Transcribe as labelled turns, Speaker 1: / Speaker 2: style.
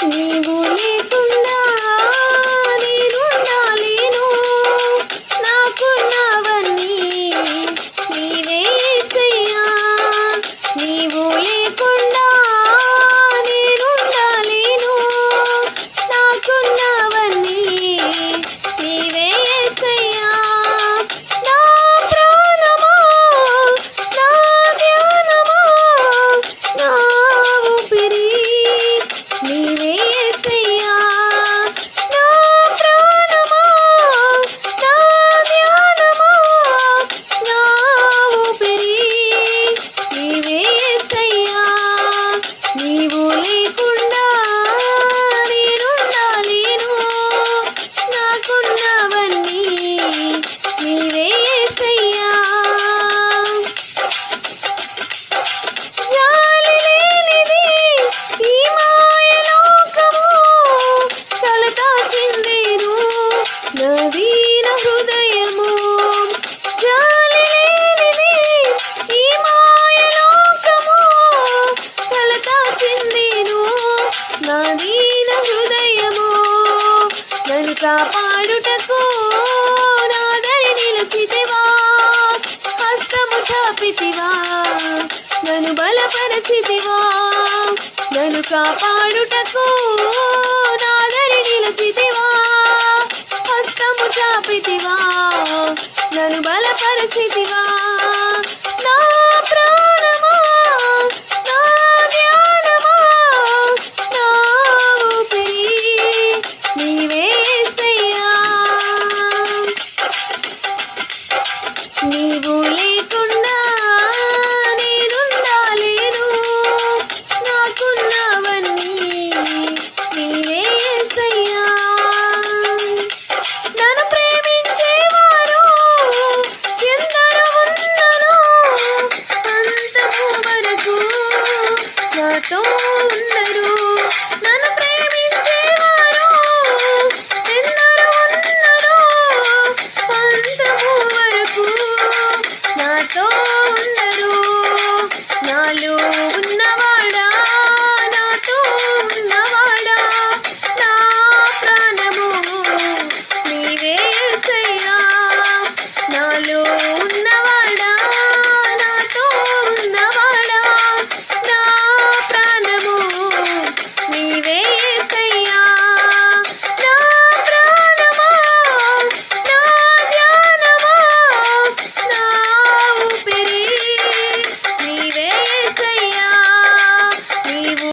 Speaker 1: నీవు లేకుండా నేనుండలేను. నాకున్నవన్నీ నీవే యేసయ్యా. నీవు లేకుండా నేనుండలేను. నాకున్నవన్నీ నీవే యేసయ్యా. నా ప్రాణమా, నా ధ్యానమా, నా ఊపిరి నీవే యేసయ్యా. నా ప్రాణమా, నా ధ్యానమా, నా ఊపిరి నీవే యేసయ్యా. నీవు లేకుండా నేనుండలేను. నాకున్నవన్నీ నీవే యేసయ్యా. జాలి లేనిది ఈ మాయలోకము, కలత చెందేను నా దీన హృదయము. జాలి లేనిది ఈ మాయలోకము, కలత చెందేను నా దీన హృదయము. నన్ను కాపాడుటకు నాదరి నిలిచితివా, హస్తము చాపితివా, నన్ను బలపరచితివా. నన్ను కాపాడుటకు నాదరి నిలిచితివా, హస్తము చాపితివా, నన్ను బలపరచితివా. నా ప్రాణమా, నా ధ్యానమా, నా ఊపిరి నీవే యేసయ్యా. నీవు లేకుండా నేనుండలేను. నాకున్నవన్నీ నీవే యేసయ్యా. నన్ను ప్రేమించేవారు ఎందరో ఉన్నను, అంతము వరకు నాతో ఉండరు. నన్ను